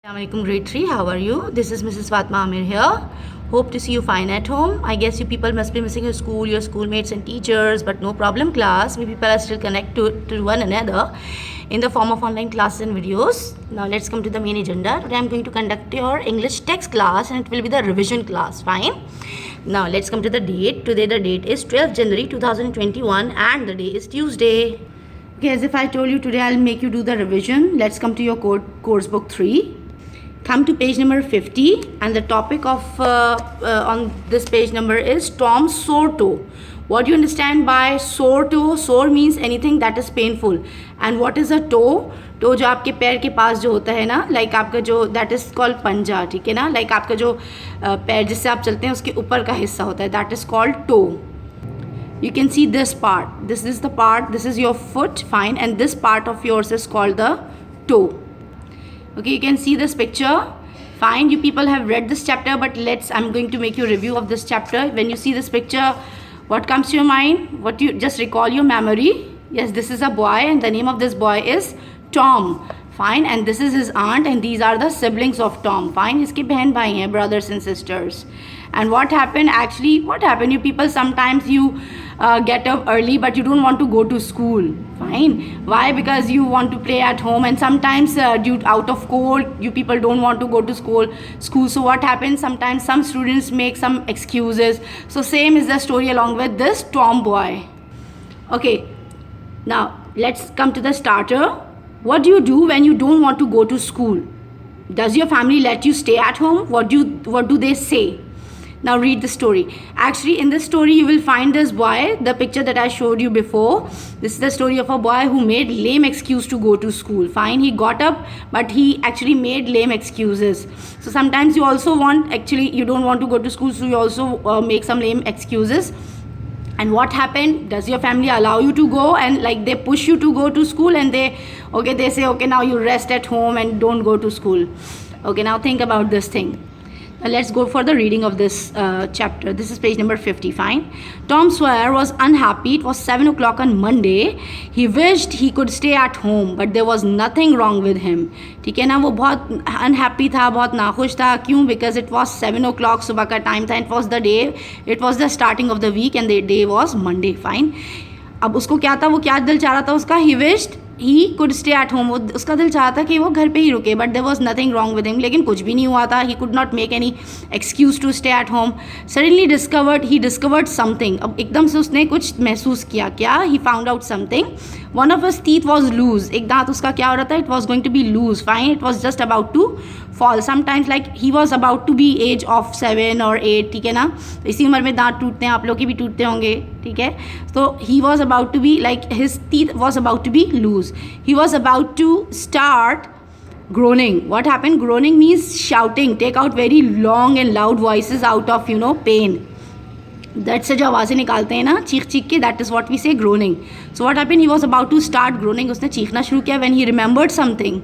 Assalamualaikum grade 3, how are you? This is Mrs. Fatma Amir here. Hope to see you fine at home. I guess you people must be missing your school, your schoolmates and teachers, but no problem class. We people are still connected to one another in the form of online classes and videos. Now let's come to the main agenda. Today I'm going to conduct your English text class and it will be the revision class, fine? Now let's come to the date. Today the date is 12th January 2021 and the day is Tuesday. Okay, as if I told you today I'll make you do the revision. Let's come to your course book 3. Come to page number 50 and the topic of on this page number is Tom's sore toe. What do you understand by sore toe? Sore means anything that is painful. And what is a toe? Toe जो आपके पैर के पास जो होता है ना, like आपका जो that is called पंजा, ठीक है ना, like आपका जो पैर जिससे आप चलते हैं उसके ऊपर का हिस्सा होता है, that is called toe. You can see this part. This is the part. This is your foot, fine, and this part of yours is called the toe. Okay, you can see this picture, fine. You people have read this chapter, but I'm going to make you a review of this chapter. When you see this picture, what comes to your mind? What you just recall your memory? Yes, this is a boy and the name of this boy is Tom, fine, and this is his aunt and these are the siblings of Tom, fine. इसके बहन भाई हैं, brothers and sisters. And what happened? Actually, what happened? You people sometimes you get up early, but you don't want to go to school. Fine. Why? Because you want to play at home, and sometimes due out of cold, you people don't want to go to school. So what happens? Sometimes some students make some excuses. So same is the story along with this Tom boy. Okay. Now let's come to the starter. What do you do when you don't want to go to school? Does your family let you stay at home? What do they say? Now read the story. Actually, in this story, you will find this boy, the picture that I showed you before. This is the story of a boy who made lame excuse to go to school. Fine, he got up, but he actually made lame excuses. So sometimes you also you don't want to go to school, so you also make some lame excuses. And what happened? Does your family allow you to go, and like they push you to go to school, and they say, okay, now you rest at home and don't go to school. Okay, now think about this thing. Let's go for the reading of this chapter. This is page number 50, fine. Tom Sawyer was unhappy. It was 7 o'clock on Monday. He wished he could stay at home, but there was nothing wrong with him. ठीक है ना, वो बहुत unhappy था, बहुत नाखुश था. क्यों? Because it was 7 o'clock, सुबह का time था. It was the starting of the week and the day was Monday, fine. अब उसको क्या था, वो क्या दिल चाह रहा था उसका? He wished he could stay at home. उसका दिल चाहा था कि वो घर पे ही रुके, but there was nothing wrong with him. लेकिन कुछ भी नहीं हुआ था. He could not make any excuse to stay at home. Suddenly he discovered something. अब एकदम से उसने कुछ महसूस किया. क्या? He found out something. One of his teeth was loose. एक दांत उसका क्या हो रहा था? It was going to be loose. Fine. It was just about to fall. Sometimes like he was about to be age of 7 or 8. ठीक है ना? इसी उम्र में दांत टूटते हैं, आप लोग के भी टूटते होंगे. ठीक है? So he was about to be like his teeth was about to be loose. He was about to start groaning. What happened? Groaning means shouting. Take out very long and loud voices out of pain. That से जो आवाज़ें निकालते हैं ना चीख चीख के, that is what we say groaning. So what happened? He was about to start groaning. उसने चीखना शुरू किया when he remembered something.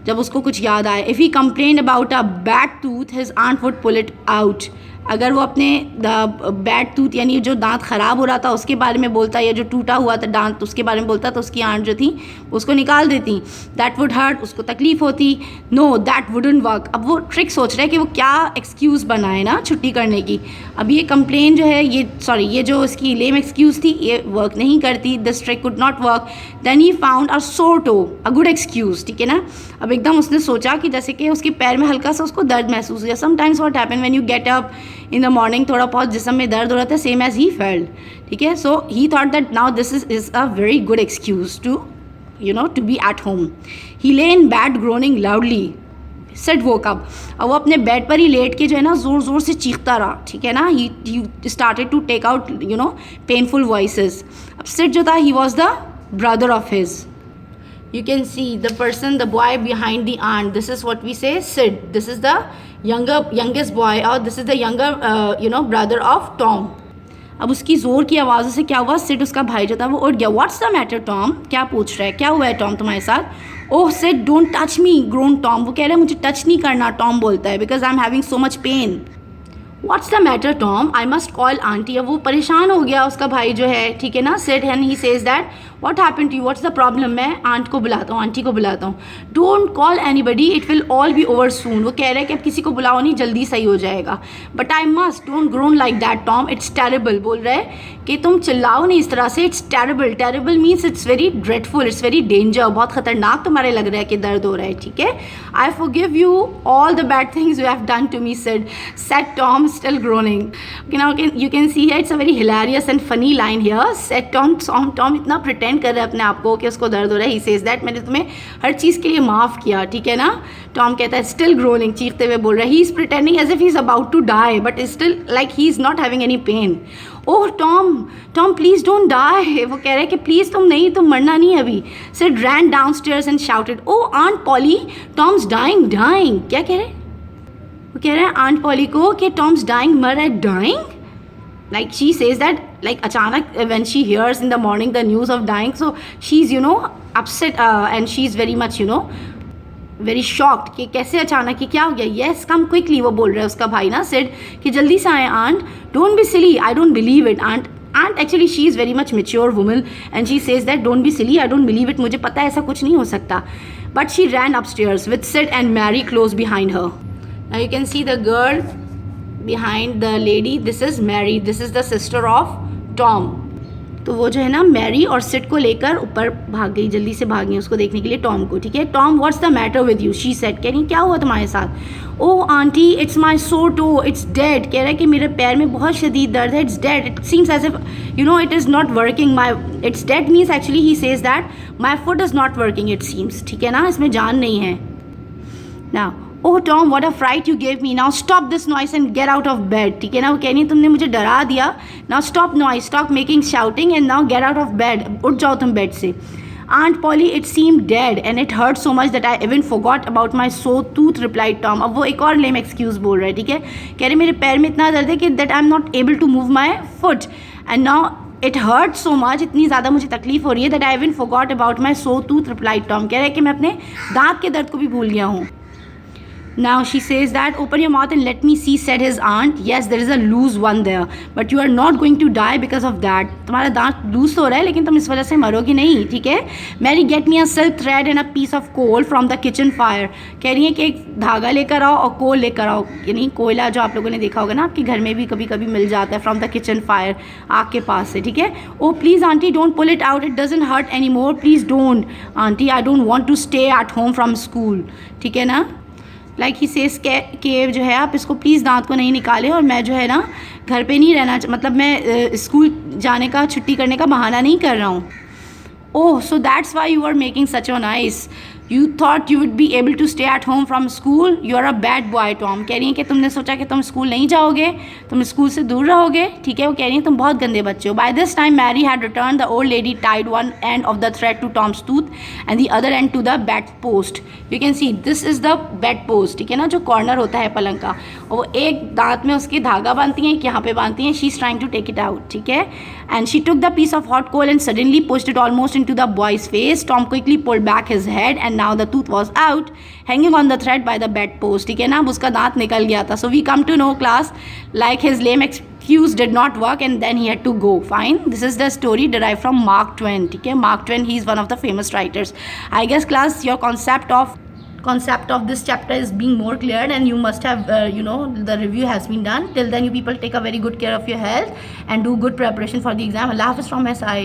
जब उसको कुछ याद आए. If he complained about a bad tooth, his aunt would pull it out. अगर वो अपने बैड टूथ यानी जो दांत ख़राब हो रहा था उसके बारे में बोलता, या जो टूटा हुआ था दांत उसके बारे में बोलता, तो उसकी आंट जो थी उसको निकाल देती. दैट वुड हर्ट, उसको तकलीफ़ होती. No, that wouldn't work. अब वो ट्रिक सोच रहा है कि वो क्या एक्सक्यूज़ बनाए ना छुट्टी करने की. अब ये कंप्लेन जो है, ये जो इसकी लेम एक्सक्यूज़ थी, ये वर्क नहीं करती. This trick could not work. Then he found a sore toe, a good excuse. ठीक है ना. अब एकदम उसने सोचा कि जैसे कि उसके पैर में हल्का सा उसको दर्द महसूस हुआ. Sometimes what happen when you get up in the morning, थोड़ा बहुत जिस्म में दर्द हो रहा था, सेम एज ही फेल्ट. ठीक है. So he thought that now this is a very good excuse to to be at home. He lay in bed groaning loudly. Sid woke up. अब वो अपने बेड पर ही लेट के जो है ना ज़ोर ज़ोर से चीखता रहा. ठीक है ना. He started to take out painful voices. अब सिड जो था, he was the brother of his. You can see the person, the boy behind the aunt. This is what we say Sid. This is the youngest boy, or this is the younger brother of Tom. अब उसकी ज़ोर की आवाज़ों से क्या हुआ? सिड उसका भाई जो था वो उठ गया. What's the matter, Tom? क्या पूछ रहा है? क्या हुआ है टॉम तुम्हारे साथ? ओह Sid, don't touch me, groaned Tom. वो कह रहा है मुझे टच नहीं करना, टॉम बोलता है, because I'm having so much pain. What's the matter Tom, I must call aunty. अब वो परेशान हो गया उसका भाई जो है, ठीक है ना. Said and he says that what happened to you, what's the problem. मैं आंट को बुलाता हूँ, आंटी को बुलाता हूँ. Don't call anybody, it will all be over soon. वो कह रहे हैं कि अब किसी को बुलाओ नहीं, जल्दी सही हो जाएगा. But I must, don't grown like that Tom, it's terrible. बोल रहे हैं कि तुम चिल्लाओ नहीं इस तरह से. It's terrible, terrible means it's very dreadful, it's very danger. बहुत खतरनाक तुम्हारे लग रहा है कि दर्द हो रहा है, ठीक है. I forgive you all the bad things you have done to me, said Tom still groaning. Now you can see here it's a very hilarious and funny line here. Said Tom इतना pretend कर रहा है अपने आप को कि उसको दर्द हो रहा है. He says that मैंने तुम्हें हर चीज़ के लिए माफ़ किया, ठीक है ना. Tom कहता है still groaning, चीखते हुए बोल रहा है. He is pretending as if he is about to die but still like he is not having any pain. Oh Tom please don't die. वो कह रहे हैं कि प्लीज़ तुम मरना नहीं अभी. Sid ran downstairs and shouted, oh Aunt Polly, Tom's dying. क्या कह रहे हैं? वो कह रहे हैं आंट पॉली को कि टॉम्स डाइंग, मर है. Dying like she says that like अचानक when she hears in the morning the news of dying, so she is upset and she is very much very shocked कि कैसे अचानक कि क्या हो गया. येस कम क्विकली, वो बोल रहा है उसका भाई ना सेड कि जल्दी से आए aunt. Don't be silly, I don't believe it. Aunt actually she is very much mature woman and she says that don't be silly, I don't believe it, मुझे पता है ऐसा कुछ नहीं हो सकता. But she ran upstairs with Sid and Mary close behind her. Now you can see the girl behind the lady. This is Mary. This is the sister of Tom. तो वो जो है ना मैरी और सिड को लेकर ऊपर भाग गई, जल्दी से भाग गई उसको देखने के लिए टॉम को, ठीक है. Tom what's the matter with you, she said. कह रही क्या हुआ तुम्हारे साथ. ओह आंटी इट्स माई सोर टो, इट्स डेड. कह रहा है कि मेरे पैर में बहुत शदीद दर्द है. It's dead, it seems as if it is not working. My it's dead means actually he says that my foot is not working it seems, ठीक है ना, इसमें जान नहीं है. Now Oh Tom, what a fright you gave me. Now stop this noise and get out of bed. ठीक है ना. वो कह रही है तुमने मुझे डरा दिया. Now stop noise, stop making shouting and now get out of bed. उठ जाओ तुम बेड से. Aunt Polly, it seemed dead and it hurt so much that I even forgot about my sore tooth, replied Tom. अब वो एक और lame excuse बोल रहा है, ठीक है. कह रहे मेरे पैर में इतना दर्द है कि that I'm not able to move my foot and now it hurts so much, इतनी ज़्यादा मुझे तकलीफ हो रही है that I even forgot about my sore tooth, replied Tom. कह रहे कि मैं अपने दांत के दर्द को भी भूल गया हूँ. Now she says that open your mouth and let me see, said his aunt. Yes, there is a loose one there, but you are not going to die because of that. तुम्हारा दांत loose हो रहा है लेकिन तुम इस वजह से मरोगे नहीं, ठीक है. Mary, get me a silk thread and a piece of coal from the kitchen fire. कह रही है कि एक धागा लेकर आओ और कोल लेकर आओ, यानी कोयला जो आप लोगों ने देखा होगा ना आपके घर में भी कभी कभी मिल जाता है, फ्रॉम द किचन फायर, आग के पास से, ठीक है. Oh please aunty don't pull it out, it doesn't hurt any more, please don't aunty, I don't want to stay at home from school, ठीक है ना. लाइक ही सेज के जो है आप इसको प्लीज़ दांत को नहीं निकाले और मैं जो है ना घर पे नहीं रहना, मतलब मैं स्कूल जाने का, छुट्टी करने का बहाना नहीं कर रहा हूँ. Oh so that's why you are making such a nice, you thought you would be able to stay at home from school, you are a bad boy Tom. कह रही है कि तुमने सोचा कि तुम स्कूल नहीं जाओगे, तुम स्कूल से दूर रहोगे, ठीक है. वो कह रही है तुम बहुत गंदे बच्चे हो. By this time Mary had return. The old lady tied one end of the thread to Tom's tooth and the other end to the bed post. You can see this is the bed post, ठीक है ना, जो corner होता है पलंग का. और वो एक दांत में उसकी धागा बांधती हैं, एक यहाँ पे बांधती हैं. She is trying to take it out, ठीक है. And she took the piece of hot coal and suddenly pushed it almost into the boy's face. Tom quickly pulled back his head and now the tooth was out hanging on the thread by the bed post, ठीक है ना. अब उसका दांत निकल गया था. So we come to know class like his lame excuse did not work and then he had to go. Fine, this is the story derived from Mark Twain, ठीक है. Mark Twain, he is one of the famous writers. I guess class your concept of this chapter is being more cleared and you must have the review has been done. Till then you people take a very good care of your health and do good preparation for the exam. Allah Hafiz from my side.